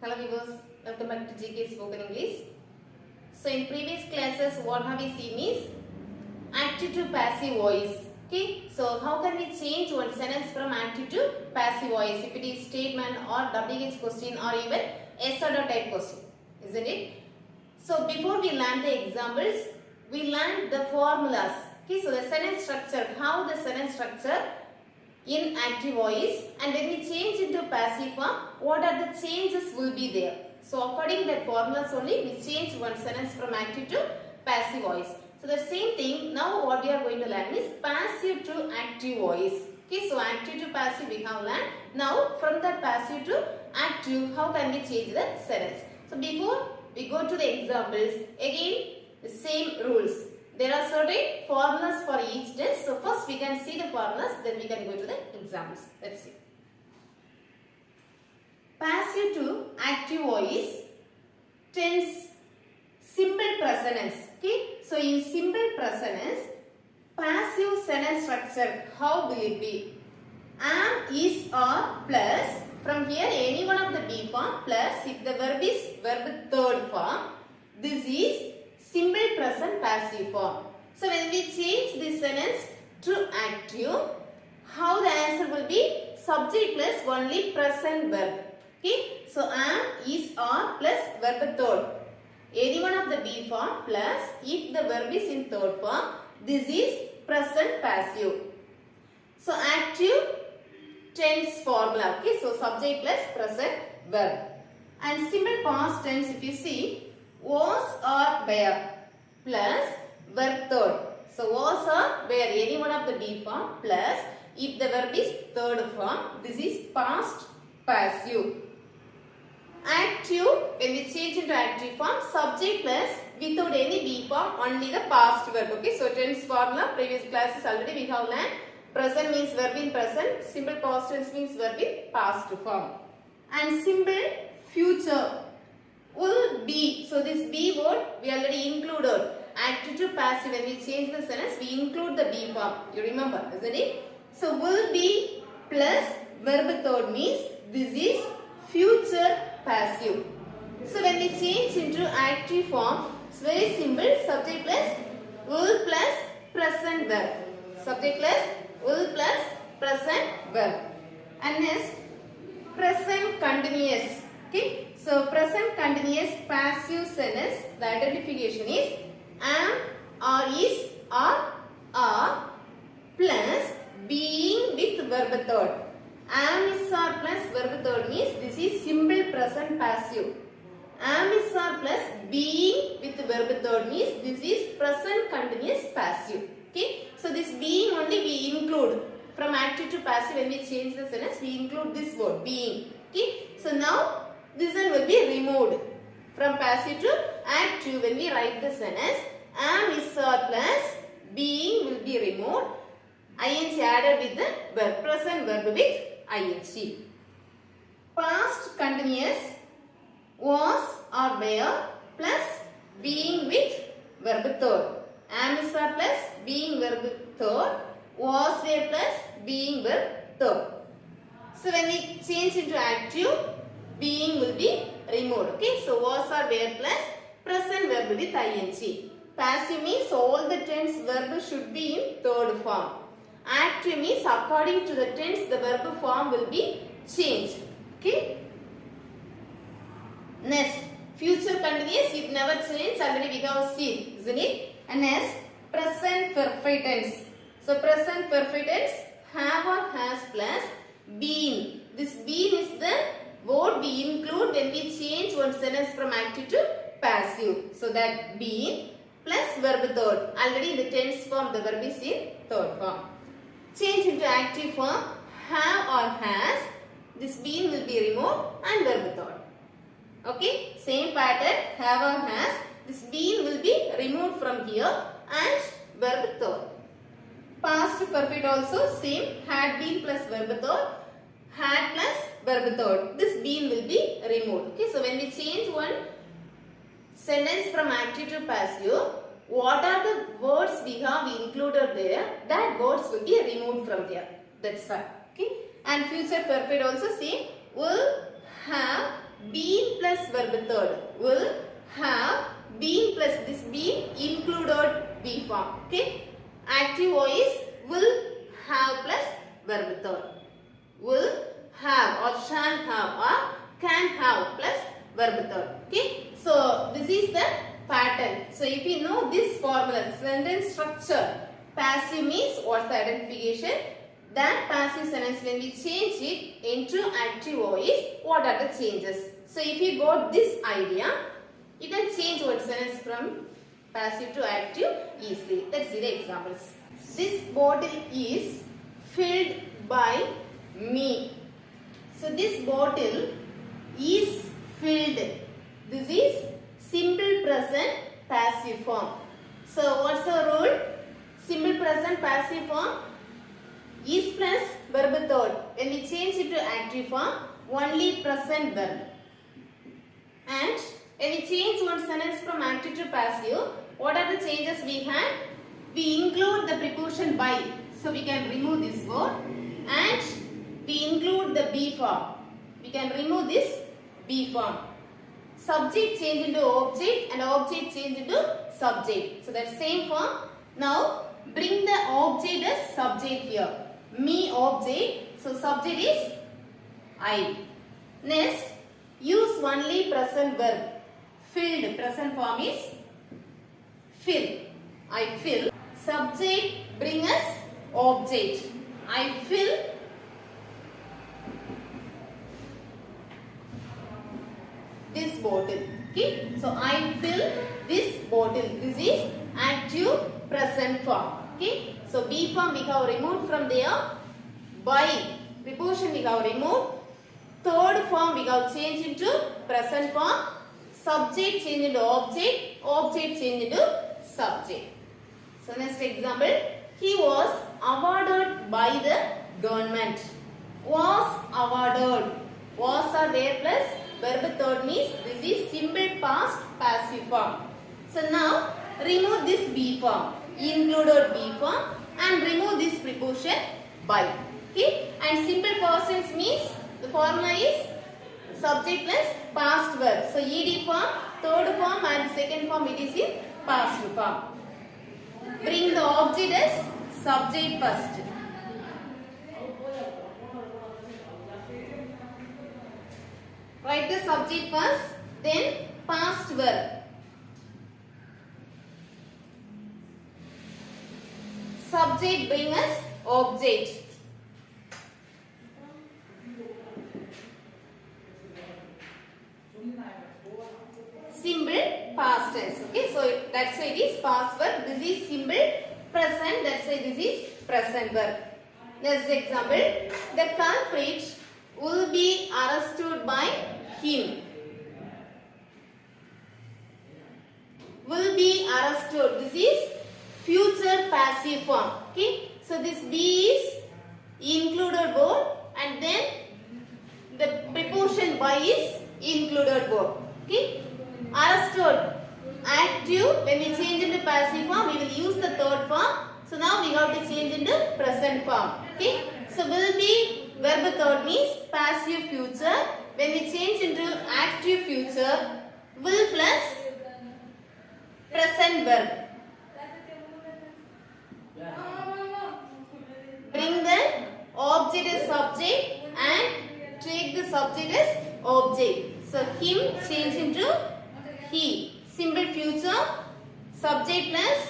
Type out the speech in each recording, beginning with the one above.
Hello viewers, welcome back to GK Spoken English. So in previous classes what have we seen is active to passive voice. Okay, so how can we change one sentence from active to passive voice if it is statement or WH question or even yes or no type question, isn't it? So before we learn the examples, we learned the formulas. Okay, so the sentence structure, how the sentence structure in active voice, and when we change into passive form, what are the changes will be there. So according to that formulas only, we change one sentence from active to passive voice. So the same thing, now what we are going to learn is passive to active voice. Okay, so active to passive we have learned. Now from that passive to active, how can we change the sentence? So before we go to the examples, again the same rules. There are certain formulas for each test. So first we can see the formulas, then we can go to the examples. Let's see. Passive to active voice tense simple present tense. Okay. So in simple present tense, passive sentence structure, how will it be? Am, is, or plus. From here any one of the be form plus if the verb is verb third form. This is simple present passive form. So when we change this sentence to active, how the answer will be? Subject plus only present verb. Okay. So am, is, or plus verb third. Any one of the be form plus if the verb is in third form. This is present passive. So active tense formula. Okay. So subject plus present verb. And simple past tense if you see, was or were plus verb third. So was or were any one of the be form plus if the verb is third form. This is past passive. Active, when we change into active form, subject plus without any be form, only the past verb. Okay, so tense formula, previous classes already we have learned. Present means verb in present, simple past tense means verb in past form. And simple future will be. So this be word we already included. Active to passive, when we change the sentence, we include the be form. You remember, isn't it? So will be plus verb third means this is future passive. So when we change into active form, it's very simple. Subject plus will plus present verb. Subject plus will plus present verb. And next, present continuous. Okay. So present continuous passive sentence, the identification is am, or is, or are plus being with verb third. Am, is, or plus verb third means this is simple present passive. Am, is, or plus being with verb third means this is present continuous passive. Okay. So this being only we include from active to passive. When we change the sentence, we include this word being. Okay. So now this one will be removed from passive to active. When we write the sentence, am, is, or plus being will be removed. Ing added with the verb, present verb with ing. Past continuous was or were plus being with verb third. Am, is, or plus being verb third. Was, were plus being verb third. So when we change into active, being will be removed. Okay, so was or were plus present verb with ing. Passive means all the tense verb should be in third form. Active means according to the tense the verb form will be changed. Okay. Next, future continuous, it never changes, already we have seen, isn't it? And next, present perfect tense. So present perfect tense, have or has plus been. This been is the word we include when we change one sentence from active to passive. So that been plus verb third. Already in the tense form the verb is in third form. Change into active form, have or has. This been will be removed and verb third. Okay, same pattern, have or has. This been will be removed from here and verb third. Past perfect also same, had been plus verb third. Had plus verb third. This been will be removed. Okay, so when we change one sentence from active to passive, what are the words we have included there? That words will be removed from there. That's all. Okay. And future perfect also same. Will have been plus verb third will have been plus this been included be form. Okay. Active voice will have plus verb third. Will have or shall have or can have plus verb third. Okay. So this is the pattern. So if you know this formula, sentence structure, passive means what's the identification? That passive sentence, when we change it into active voice, what are the changes? So if you got this idea, you can change word sentence from passive to active easily. Let's see the examples. This bottle is filled by me. So this bottle is filled. This is simple present passive form. So what's the rule? Simple present passive form is plus verb third. When we change it to active form, only present verb. And when we change one sentence from active to passive, what are the changes we had? We include the preposition by. So we can remove this word. And we include the be form. We can remove this be form. Subject change into object and object change into subject. So that same form. Now bring the object as subject here. Me object. So subject is I. Next, use only present verb. Filled. Present form is fill. I fill. Subject bring us object. I fill this bottle. Okay. So I fill this bottle. This is active present form. Okay. So be form we have removed from there. By preposition we have removed. Third form we have changed into present form. Subject change into object. Object change into subject. So next example. He was awarded by the government. Was awarded. Was are there plus verb third means this is simple past passive form. So now remove this be form. Included be form and remove this preposition by. Okay. And simple past tense means the formula is subject plus past verb. So ed form, third form and second form it is in past form. Bring the object as subject first. Write the subject first, then past verb. Subject bring us object. Simple past tense. Okay, so that's why it is past verb. This is simple present. That's why this is present verb. Next example. The culprit will be arrested by him. Will be arrested. This is future passive form. Okay. So this be is included word and then the preposition by is included word. Okay. Arrested. Active. When we change into passive form, we will use the third form. So now we have to change into present form. Okay. So will be verb third means passive future. When we change into active future, will plus present verb. Bring the object as subject and take the subject as object. So him change into he. Simple future, subject plus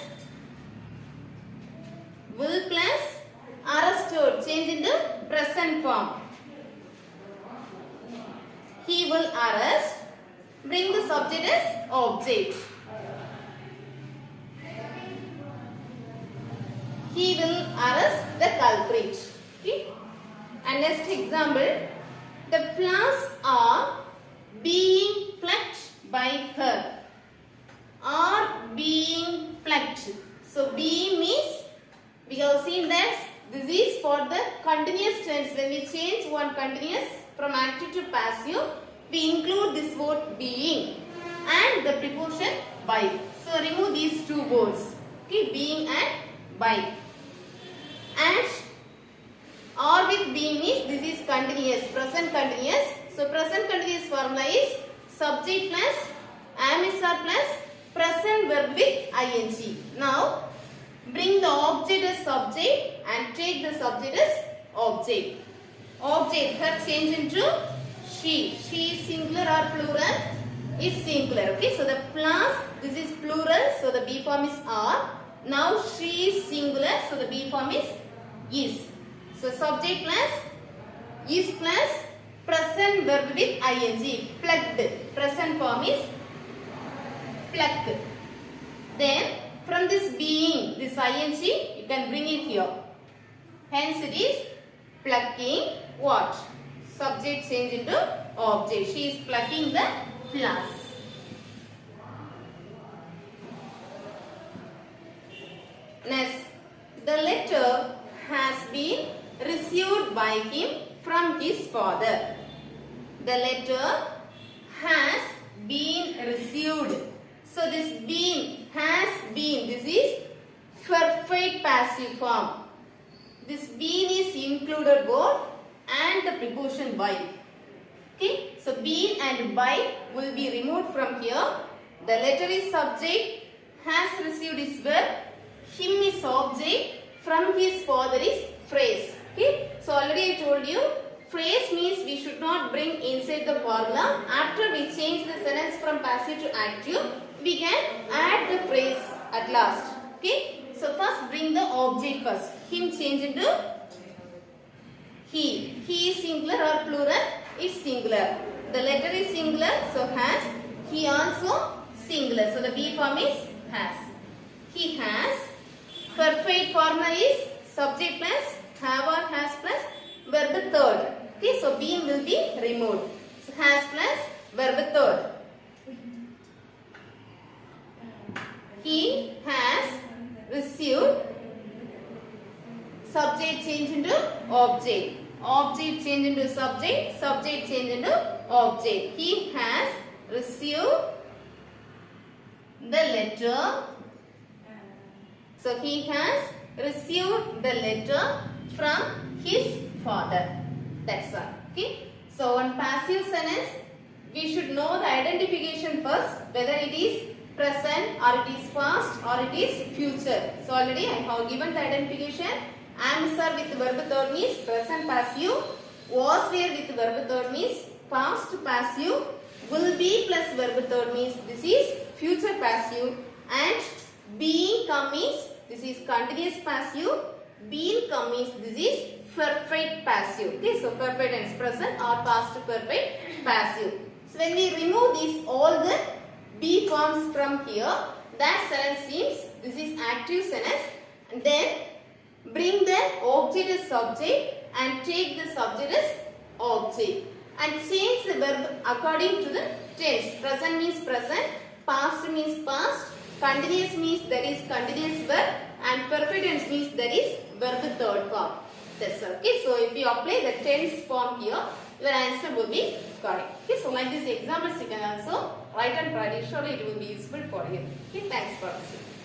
will plus arrested change into present form. He will arrest. Bring the subject as object. He will arrest the culprit. Okay. And next example. The flowers are being plucked by her. Are being plucked. So being means we have seen that this is for the continuous tense. When we change one continuous from active to passive, we include this word being and the preposition by. So remove these two words. Okay, being and by. And or with being means this is continuous, present continuous. So present continuous formula is subject plus am is or plus present verb with ing. Now bring the object as subject and take the subject as object. Object her change into she. She is singular or plural? Is singular. Okay, so the plus this is plural, so the B form is are. Now she is singular, so the B form is. So subject plus is plus present verb with ing. Plucked. Present form is plucked. Then from this being, this ing, you can bring it here. Hence it is plucking what? Subject change into object. She is plucking the flowers. Next, the letter has been received by him from his father. The letter has been received. So this been, has been, this is perfect passive form. This been is included word and the preposition by. Okay, so been and by will be removed from here. The letter is subject, has received is verb, him is object, from his father is phrase. Okay, so already I told you, phrase means we should not bring inside the formula. After we change the sentence from passive to active, we can add the phrase at last. Okay, so first bring the object first. Him change into he. He is singular or plural? Is singular. The letter is singular, so has. He also singular, so the B form is has. He has. Perfect formula is subject plus have or has plus verb third. Okay, so been will be removed. So has plus verb third. He has received. Subject change into object. Object change into subject. Subject change into object. He has received the letter. So he has received the letter from his father. That's all. Okay. So on passive sentence, we should know the identification first, whether it is present or it is past or it is future. So already I have given the identification. Am sir with verb third means present passive. Was there with verb third means past passive. Will be plus verb third means this is future passive. And being come means this is continuous passive. Being come means this is perfect passive. Okay, so perfect tense present or past perfect passive. So when we remove these all the B forms from here, that sentence seems this is active sentence. And then bring the object as subject and take the subject as object. And change the verb according to the tense. Present means present, past means past, continuous means there is continuous verb, and perfect tense means there is verb third form. That's all. Okay, so if you apply the tense form here, your answer will be correct. Okay, so like this examples you can also write and practice. Surely it will be useful for you. Okay, thanks for listening.